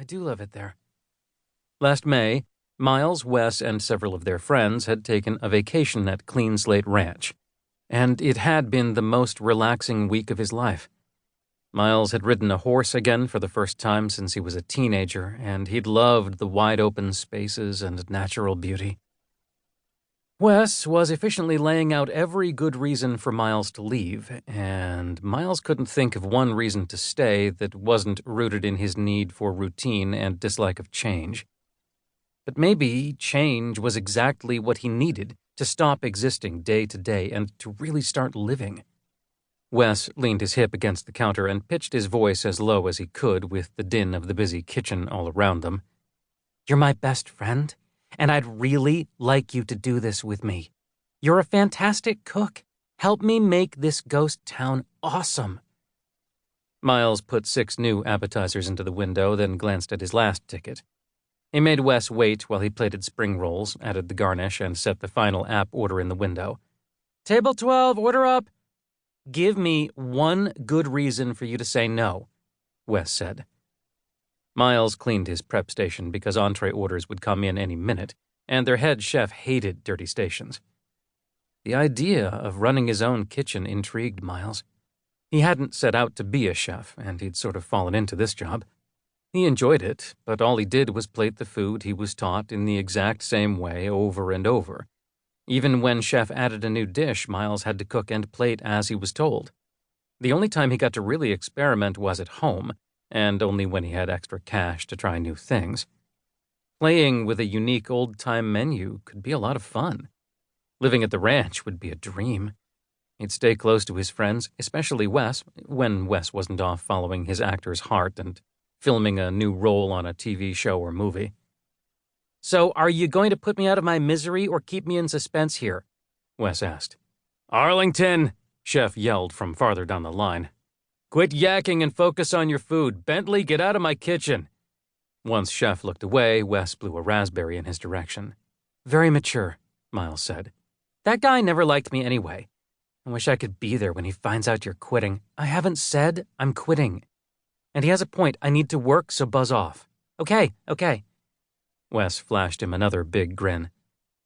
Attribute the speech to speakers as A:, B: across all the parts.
A: I do love it there. Last May, Miles, Wes, and several of their friends had taken a vacation at Clean Slate Ranch, and it had been the most relaxing week of his life. Miles had ridden a horse again for the first time since he was a teenager, and he'd loved the wide-open spaces and natural beauty. Wes was efficiently laying out every good reason for Miles to leave, and Miles couldn't think of one reason to stay that wasn't rooted in his need for routine and dislike of change. But maybe change was exactly what he needed to stop existing day to day and to really start living. Wes leaned his hip against the counter and pitched his voice as low as he could with the din of the busy kitchen all around them. "You're my best friend, and I'd really like you to do this with me. You're a fantastic cook. Help me make this ghost town awesome." Miles put 6 new appetizers into the window, then glanced at his last ticket. He made Wes wait while he plated spring rolls, added the garnish, and set the final app order in the window. "Table 12, order up." "Give me one good reason for you to say no," Wes said. Miles cleaned his prep station because entree orders would come in any minute, and their head chef hated dirty stations. The idea of running his own kitchen intrigued Miles. He hadn't set out to be a chef, and he'd sort of fallen into this job. He enjoyed it, but all he did was plate the food he was taught in the exact same way over and over. Even when chef added a new dish, Miles had to cook and plate as he was told. The only time he got to really experiment was at home, and only when he had extra cash to try new things. Playing with a unique old-time menu could be a lot of fun. Living at the ranch would be a dream. He'd stay close to his friends, especially Wes, when Wes wasn't off following his actor's heart and filming a new role on a TV show or movie. "So, are you going to put me out of my misery or keep me in suspense here?" Wes asked. "Arlington!" Chef yelled from farther down the line. "Quit yakking and focus on your food. Bentley, get out of my kitchen." Once Chef looked away, Wes blew a raspberry in his direction. "Very mature," Miles said. "That guy never liked me anyway. I wish I could be there when he finds out you're quitting. I haven't said I'm quitting. And he has a point. I need to work, so buzz off." Okay. Wes flashed him another big grin.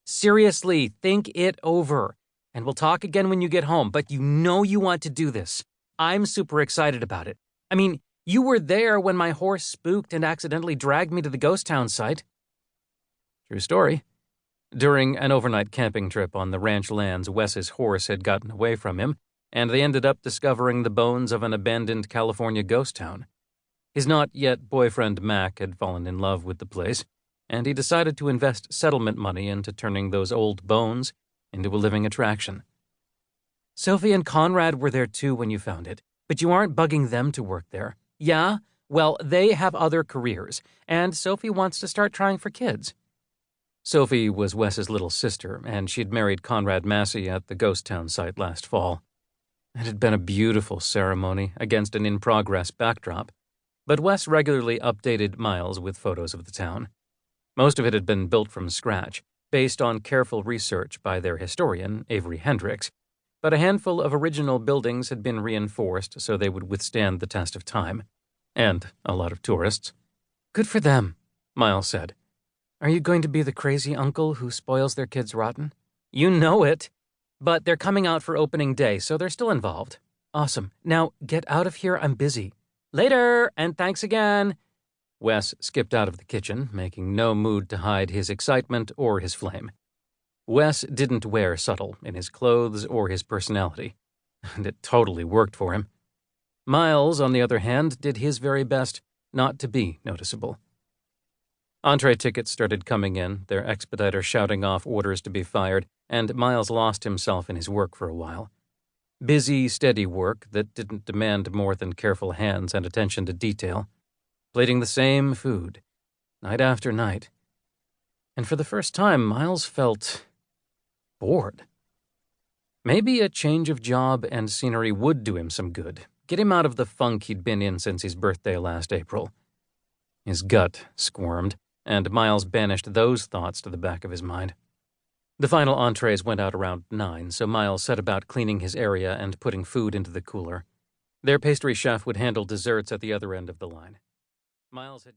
A: "Seriously, think it over. And we'll talk again when you get home, but you know you want to do this. I'm super excited about it. I mean, you were there when my horse spooked and accidentally dragged me to the ghost town site." True story. During an overnight camping trip on the ranch lands, Wes's horse had gotten away from him, and they ended up discovering the bones of an abandoned California ghost town. His not-yet-boyfriend Mac had fallen in love with the place, and he decided to invest settlement money into turning those old bones into a living attraction. "Sophie and Conrad were there too when you found it, but you aren't bugging them to work there." "Yeah? Well, they have other careers, and Sophie wants to start trying for kids." Sophie was Wes's little sister, and she'd married Conrad Massey at the ghost town site last fall. It had been a beautiful ceremony against an in-progress backdrop, but Wes regularly updated Miles with photos of the town. Most of it had been built from scratch, based on careful research by their historian, Avery Hendricks, but a handful of original buildings had been reinforced so they would withstand the test of time. And a lot of tourists. "Good for them," Miles said. "Are you going to be the crazy uncle who spoils their kids rotten?" "You know it. But they're coming out for opening day, so they're still involved." "Awesome. Now, get out of here. I'm busy." "Later, and thanks again." Wes skipped out of the kitchen, making no mood to hide his excitement or his flame. Wes didn't wear subtle in his clothes or his personality, and it totally worked for him. Miles, on the other hand, did his very best not to be noticeable. Entree tickets started coming in, their expediter shouting off orders to be fired, and Miles lost himself in his work for a while. Busy, steady work that didn't demand more than careful hands and attention to detail, plating the same food, night after night. And for the first time, Miles felt bored. Maybe a change of job and scenery would do him some good, get him out of the funk he'd been in since his birthday last April. His gut squirmed, and Miles banished those thoughts to the back of his mind. The final entrees went out around 9, so Miles set about cleaning his area and putting food into the cooler. Their pastry chef would handle desserts at the other end of the line. Miles had